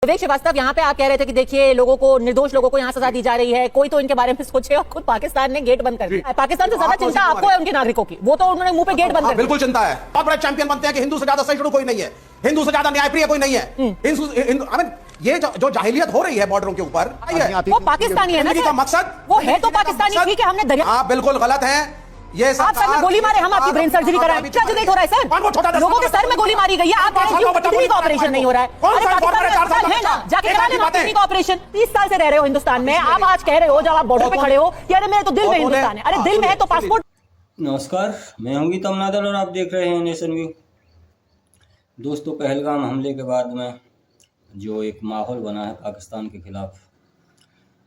विवेक श्रीवास्तव, यहाँ पे आप कह रहे थे कि देखिए लोगों को, निर्दोष लोगों को यहाँ सजा दी जा रही है, कोई तो इनके बारे में सोचे, और खुद पाकिस्तान ने गेट बंद कर दिया। पाकिस्तान से ज्यादा चिंता आपको है उनके नागरिकों की, वो तो उन्होंने मुंह पे गेट बंद कर दिया। बिल्कुल चिंता है, बहुत बड़े चैंपियन बनते हैं कि हिंदू से ज्यादा सहिष्णु कोई नहीं है, हिंदू से ज्यादा न्यायप्रिय कोई नहीं है। ये जो जाहिलियत हो रही है बॉर्डरों के ऊपर, वो पाकिस्तानी है ना का मकसद, वो है तो पाकिस्तानी। ठीक है, हमने दरिया, आप बिल्कुल गलत हैं। ये आप सर में गोली मारे, हम आपकी ब्रेन सर्जरी कराएं, क्या जुदेत हो रहा है सर? लोगों के सर में गोली मारी गई है, आप कह रहे हैं किडनी का ऑपरेशन नहीं हो रहा है। अरे पाकिस्तान है ना, जाके करा लेना किडनी का ऑपरेशन। 30 साल से रह रहे हो हिंदुस्तान में, आप आज कह रहे हो जब आप बॉर्डर पे खड़े हो कि अरे मेरे तो दिल में हिंदुस्तान है। अरे दिल में है तो पासपोर्ट। नमस्कार, मैं हूं गीतम नादल और आप देख रहे हैं नेशन व्यू। दोस्तों, पहलगाम हमले के बाद में जो एक माहौल बना है पाकिस्तान के खिलाफ,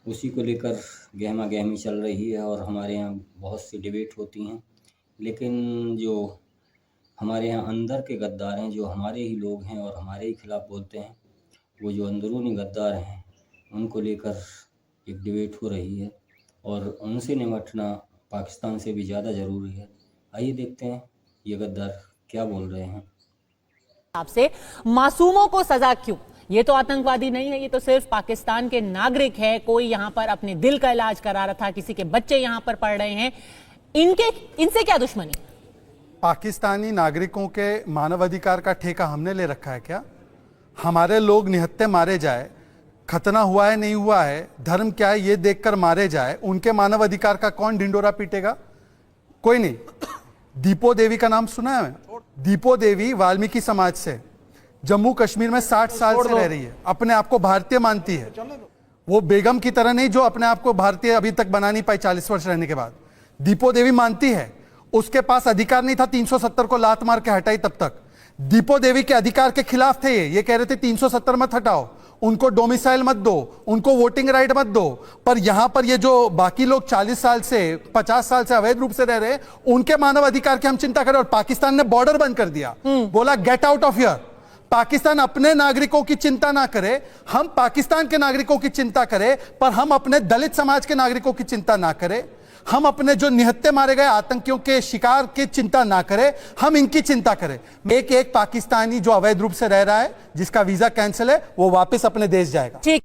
उसी को लेकर गहमा गहमी चल रही है और हमारे यहाँ बहुत सी डिबेट होती हैं। लेकिन जो हमारे यहाँ अंदर के गद्दार हैं, जो हमारे ही लोग हैं और हमारे ही खिलाफ बोलते हैं, वो जो अंदरूनी गद्दार हैं, उनको लेकर एक डिबेट हो रही है और उनसे निपटना पाकिस्तान से भी ज़्यादा ज़रूरी है। आइए देखते हैं ये गद्दार क्या बोल रहे हैं। आपसे मासूमों को सजा क्यों? ये तो आतंकवादी नहीं है, ये तो सिर्फ पाकिस्तान के नागरिक है। कोई यहाँ पर अपने दिल का इलाज करा रहा था, किसी के बच्चे यहाँ पर पढ़ रहे हैं, इनसे क्या दुश्मनी? पाकिस्तानी नागरिकों के मानवाधिकार का ठेका हमने ले रखा है क्या? हमारे लोग निहत्थे मारे जाए, खतना हुआ है नहीं हुआ है, धर्म क्या है ये देखकर मारे जाए, उनके मानवाधिकार का कौन ढिंडोरा पीटेगा? कोई नहीं। दीपो देवी का नाम सुना है? दीपो देवी वाल्मीकि समाज से, जम्मू कश्मीर में 60 साल से रह रही है, अपने आप को भारतीय मानती है। वो बेगम की तरह नहीं जो अपने आप को भारतीय अभी तक बना नहीं पाई 40 वर्ष रहने के बाद। दीपो देवी मानती है उसके पास अधिकार नहीं था 370 को लात मार के हटाई तब तक। दीपो देवी के अधिकार के खिलाफ थे ये कह रहे थे 370 मत हटाओ, उनको डोमिसाइल मत दो, उनको वोटिंग राइट मत दो। पर यहां पर ये जो बाकी लोग 40 साल से 50 साल से अवैध रूप से रह रहे हैं, उनके मानव अधिकार की हम चिंता करें। और पाकिस्तान ने बॉर्डर बंद कर दिया, बोला get out of here. Pakistan अपने नागरिकों की चिंता ना करे, हम पाकिस्तान के नागरिकों की चिंता करें, पर हम अपने दलित समाज के नागरिकों की चिंता ना करें। हम अपने जो निहत्थे मारे गए आतंकियों के शिकार की चिंता ना करें, हम इनकी चिंता करें। एक पाकिस्तानी जो अवैध रूप से रह रहा है, जिसका वीजा कैंसिल है, वो वापस अपने देश जाएगा। ठीक,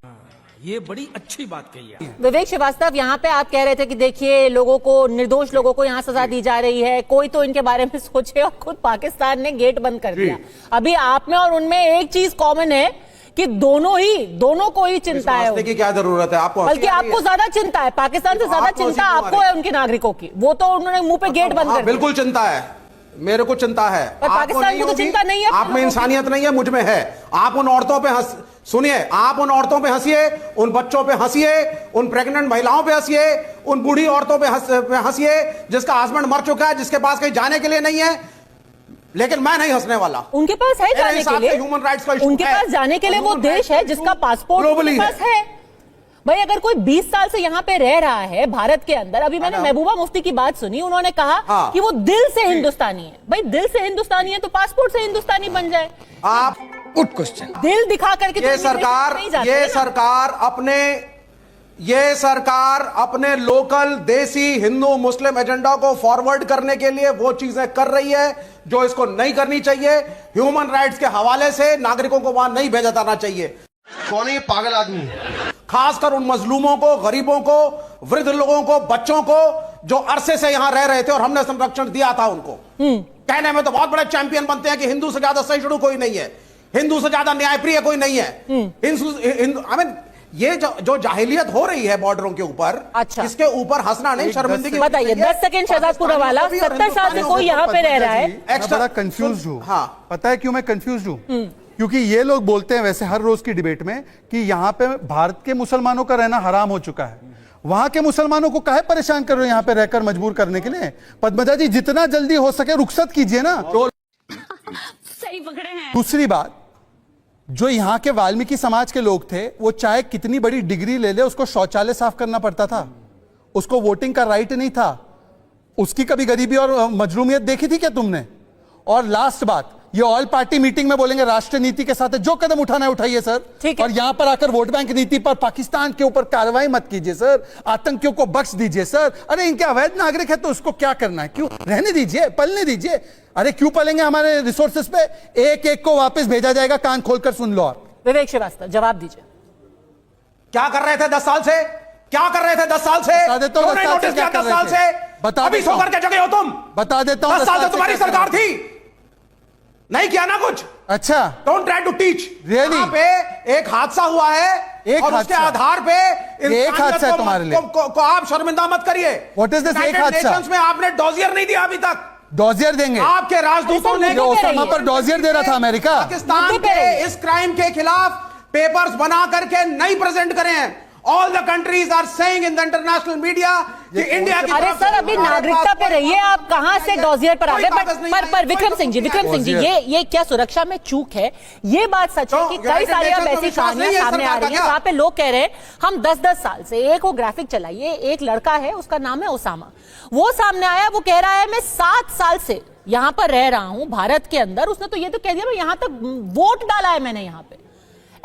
ये बड़ी अच्छी बात कही है। विवेक श्रीवास्तव, यहाँ पे आप कह रहे थे कि देखिए लोगों को, निर्दोष लोगों को यहाँ सजा दी जा रही है, कोई तो इनके बारे में सोचे, और खुद पाकिस्तान ने गेट बंद कर दिया। अभी आप में और उनमें एक चीज कॉमन है कि दोनों को ही चिंता है। की क्या जरूरत है आपको? बल्कि आपको ज्यादा चिंता है, पाकिस्तान से ज्यादा चिंता आपको है उनके नागरिकों की, वो तो उन्होंने मुंह पे गेट बंद कर दिया। बिल्कुल चिंता है, मेरे को चिंता है, पर पाकिस्तान को तो चिंता नहीं है। आप में इंसानियत नहीं है, मुझ में है। आप उन औरतों पे सुनिए, आप उन औरतों पे हंसिए, उन बच्चों पे हंसिए, उन प्रेग्नेंट महिलाओं पे हंसिए, उन बूढ़ी औरतों पे हंसिए जिसका हस्बैंड मर चुका है, जिसके पास कहीं जाने के लिए नहीं है। लेकिन मैं नहीं हंसने वाला। उनके पास है जाने के लिए, ह्यूमन राइट्स का इशू है। उनके पास जाने के लिए वो देश है जिसका पासपोर्ट उनके पास है। भाई अगर कोई 20 साल से यहाँ पे रह रहा है भारत के अंदर, अभी मैंने महबूबा मुफ्ती की बात सुनी, उन्होंने कहा कि वो दिल से हिंदुस्तानी है। भाई दिल से हिंदुस्तानी है तो पासपोर्ट से हिंदुस्तानी बन जाए। आप गुड क्वेश्चन। दिल दिखा करके ये सरकार अपने लोकल देसी हिंदू मुस्लिम एजेंडा को फॉरवर्ड करने के लिए वो चीजें कर रही है जो इसको नहीं करनी चाहिए। ह्यूमन राइट्स के हवाले से नागरिकों को वहां नहीं भेजा जाना चाहिए। कौन है ये पागल आदमी? खासकर उन मजलूमों को, गरीबों को, वृद्ध लोगों को, बच्चों को जो अरसे से यहां रह रहे थे और हमने संरक्षण दिया था उनको। कहने में तो बहुत बड़े चैंपियन बनते हैं कि हिंदू से ज्यादा सहिष्णु कोई नहीं है, हिंदू से ज्यादा न्यायप्रिय कोई नहीं है। ये जो जाहिलियत हो रही है बॉर्डरों के ऊपर, अच्छा, इसके ऊपर हंसना नहीं, शर्मिंदगी। बताइए 10 सेकंड शहजाद पूनावाला, 70 साल से कोई यहाँ पे रह रहा है। मैं बड़ा कंफ्यूज हूँ। हाँ, पता है क्यों मैं कंफ्यूज हूँ? क्योंकि ये लोग बोलते हैं वैसे हर रोज की डिबेट में कि यहाँ पे भारत के मुसलमानों का रहना हराम हो चुका है, वहां के मुसलमानों को काहे परेशान कर रहे हो यहाँ पे रहकर मजबूर करने के लिए? पद्मजा जी, जितना जल्दी हो सके रुखसत कीजिए ना। सही पकड़े हैं। दूसरी बात, जो यहाँ के वाल्मीकि समाज के लोग थे, वो चाहे कितनी बड़ी डिग्री ले ले, उसको शौचालय साफ करना पड़ता था, उसको वोटिंग का राइट नहीं था। उसकी कभी गरीबी और मजलूमियत देखी थी क्या तुमने? और लास्ट बात, ये ऑल पार्टी मीटिंग में बोलेंगे राष्ट्रीय नीति के साथ जो कदम उठाना है उठाइए सर, और यहां पर आकर वोट बैंक नीति पर पाकिस्तान के ऊपर कार्रवाई मत कीजिए सर, आतंकियों को बख्श दीजिए सर। अरे इनके अवैध नागरिक है तो उसको क्या करना है, क्यों रहने दीजिए, पलने दीजिए। अरे क्यों पलेंगे? हमारे रिसोर्सेस पे एक एक को वापस भेजा जाएगा, कान खोलकर सुन लो आप। विवेक श्रीवास्तव जवाब दीजिए। क्या कर रहे थे 10 साल से? क्या कर रहे थे 10 साल से? बता देता हूं क्यों नहीं 10 साल से नोटिस किया क्या 10 कर साल रहे से? थे? बता अभी देता सो हूं। करके जगे हो तुम। बता देता हूं 10 साल से तुम्हारी क्या कर सरकार रहे थी, नहीं किया ना कुछ। अच्छा, don't try to teach. Really? यहाँ पे एक हादसा हुआ है एक और उसके हादसा। आधार पे एक हादसा है तुम्हारे लिए। को आप शर्मिंदा मत करिए। What is this एक United हादसा? Nations में आपने डॉजियर नहीं दिया अभी तक। डॉजियर देंगे? आपके राजदूतों ने जो ओसामा पर डॉजियर दे रहा था अमेरिका। पाकिस्तान के इस क्राइम के खिलाफ पेपर्स बना करके नहीं प्रेजेंट करे हैं। All the countries are saying in the international media कि इंडिया की अरे तरफ सर से अभी हमारे नागरिकता पास पे रहिए, आप कहां से डॉजियर पर आ गए? कोई कागज नहीं है, पर विक्रम सिंह जी डॉजियर। ये क्या सुरक्षा में चूक है? ये बात सच है तो कि कई यूनाइटेड सारी अब नेशंस को ऐसी विश्वास कहानियां नहीं है सामने आ सरकार का रही हैं क्या? वहां पे लोग कह रहे हैं हम 10-10 साल से, एक वो ग्राफिक चलाइए, एक लड़का है उसका नाम है ओसामा, वो सामने आया, वो कह रहा है मैं 7 साल से यहां पर रह रहा हूं भारत के अंदर। उसने तो ये तो कह दिया मैं यहां तक वोट डाला है मैंने यहां पे।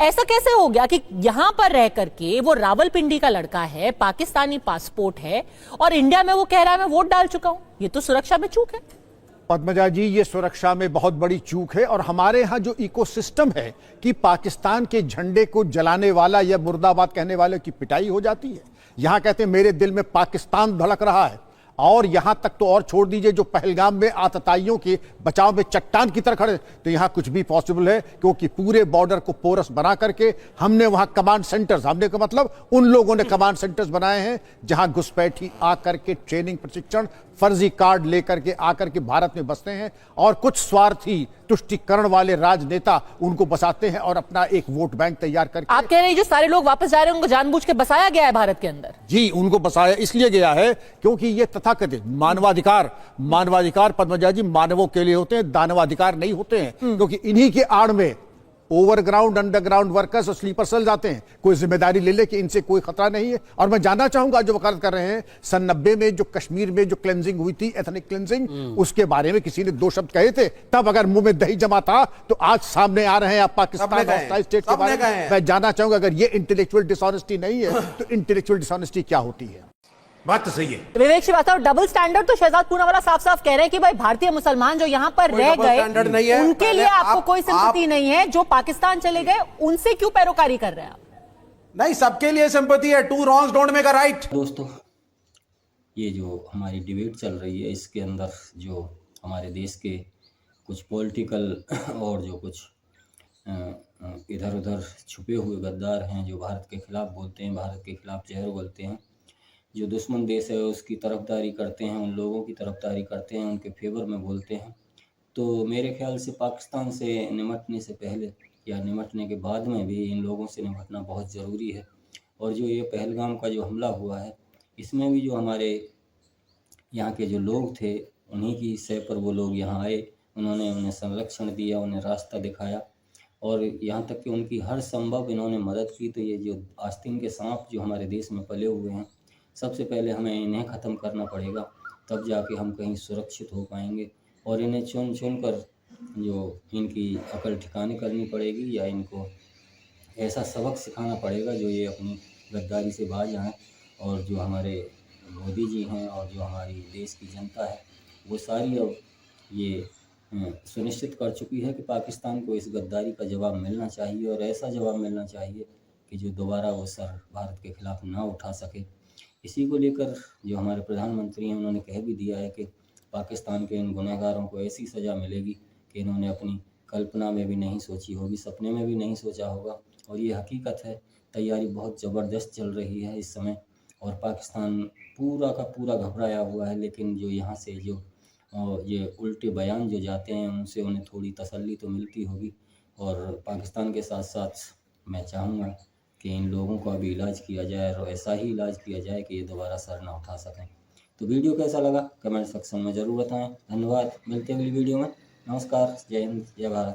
ऐसा कैसे हो गया कि यहां पर रह करके वो रावलपिंडी का लड़का है, पाकिस्तानी पासपोर्ट है, और इंडिया में वो कह रहा है मैं वोट डाल चुका हूं? ये तो सुरक्षा में चूक है। पद्मजा जी, ये सुरक्षा में बहुत बड़ी चूक है। और हमारे यहाँ जो इकोसिस्टम है कि पाकिस्तान के झंडे को जलाने वाला या मुर्दाबाद कहने वाले की पिटाई हो जाती है। यहाँ कहते हैं मेरे दिल में पाकिस्तान धड़क रहा है, और यहां तक तो और छोड़ दीजिए जो पहलगाम में आतताइयों के बचाव में चट्टान की तरह खड़े, तो यहां कुछ भी पॉसिबल है, क्योंकि पूरे बॉर्डर को पोरस बना करके हमने वहां कमांड सेंटर्स, हमने का मतलब उन लोगों ने कमांड सेंटर्स बनाए हैं जहां घुसपैठी आकर के ट्रेनिंग प्रशिक्षण फर्जी कार्ड लेकर के आकर के भारत में बसते हैं, और कुछ स्वार्थी तुष्टिकरण वाले राजनेता उनको बसाते हैं और अपना एक वोट बैंक तैयार करके। आप कह रहे हैं जो सारे लोग वापस जा रहे हैं उनको जानबूझ के बसाया गया है भारत के अंदर? जी, उनको बसाया इसलिए गया है क्योंकि ये तथाकथित मानवाधिकार पद्मजा जी मानवों के लिए होते हैं, दानवाधिकार नहीं होते हैं। क्योंकि इन्हीं के आड़ में ओवरग्राउंड अंडरग्राउंड वर्कर्स और स्लीपर सेल जाते हैं। कोई जिम्मेदारी ले ले कि इनसे कोई खतरा नहीं है। और मैं जानना चाहूंगा जो वकालत कर रहे हैं, सन 90 में जो कश्मीर में जो क्लेंजिंग हुई थी, एथनिक क्लेंजिंग, उसके बारे में किसी ने 2 शब्द कहे थे, तब अगर मुंह में दही जमा था तो आज सामने आ रहे हैं आप पाकिस्तान स्टेट के बारे में। मैं जानना चाहूंगा अगर ये इंटेलेक्चुअल डिसऑनेस्टी नहीं है तो इंटेलेक्चुअल डिसऑनेस्टी क्या होती है? बात तो सही है। विवेक श्रीवास्तव, डबल स्टैंडर्ड तो शहजाद पूनावाला साफ साफ कह रहे हैं कि भाई भारतीय मुसलमान जो यहाँ पर रह गए उनके लिए आपको कोई सिंपैथी नहीं है, जो पाकिस्तान चले गए उनसे क्यों पैरोकारी कर रहे हैं आप? नहीं, सबके लिए सिंपैथी है। 2 wrongs don't make a right। दोस्तों, ये जो हमारी डिबेट चल रही है इसके अंदर जो हमारे देश के कुछ पॉलिटिकल और जो कुछ इधर उधर छुपे हुए गद्दार हैं जो भारत के खिलाफ बोलते हैं, भारत के खिलाफ जहर बोलते हैं, जो दुश्मन देश है उसकी तरफदारी करते हैं, उन लोगों की तरफदारी करते हैं, उनके फेवर में बोलते हैं, तो मेरे ख्याल से पाकिस्तान से निमटने से पहले या निमटने के बाद में भी इन लोगों से निमटना बहुत ज़रूरी है। और जो ये पहलगाम का जो हमला हुआ है इसमें भी जो हमारे यहाँ के जो लोग थे उन्हीं की सह पर वो लोग यहाँ आए, उन्होंने उन्हें संरक्षण दिया, उन्हें रास्ता दिखाया, और यहाँ तक कि उनकी हर संभव इन्होंने मदद की। तो ये जो आस्तीन के सांप जो हमारे देश में पले हुए हैं, सबसे पहले हमें इन्हें ख़त्म करना पड़ेगा, तब जाके हम कहीं सुरक्षित हो पाएंगे। और इन्हें चुन चुन कर जो इनकी अकल ठिकाने करनी पड़ेगी, या इनको ऐसा सबक सिखाना पड़ेगा जो ये अपनी गद्दारी से बाज आएँ। और जो हमारे मोदी जी हैं और जो हमारी देश की जनता है वो सारी अब ये सुनिश्चित कर चुकी है कि पाकिस्तान को इस गद्दारी का जवाब मिलना चाहिए, और ऐसा जवाब मिलना चाहिए कि जो दोबारा वो सर भारत के खिलाफ ना उठा सके। इसी को लेकर जो हमारे प्रधानमंत्री हैं उन्होंने कह भी दिया है कि पाकिस्तान के इन गुनहगारों को ऐसी सज़ा मिलेगी कि इन्होंने अपनी कल्पना में भी नहीं सोची होगी, सपने में भी नहीं सोचा होगा। और ये हकीकत है, तैयारी बहुत ज़बरदस्त चल रही है इस समय, और पाकिस्तान पूरा का पूरा घबराया हुआ है। लेकिन जो यहाँ से जो ये उल्टे बयान जो जाते हैं उनसे उन्हें थोड़ी तसल्ली तो मिलती होगी। और पाकिस्तान के साथ साथ मैं चाहूँगा कि इन लोगों का भी इलाज किया जाए, और ऐसा ही इलाज किया जाए कि ये दोबारा सर ना उठा सकें। तो वीडियो कैसा लगा कमेंट सेक्शन में ज़रूर बताएं। धन्यवाद, मिलते हैं अगली वीडियो में। नमस्कार, जय हिंद, जय भारत।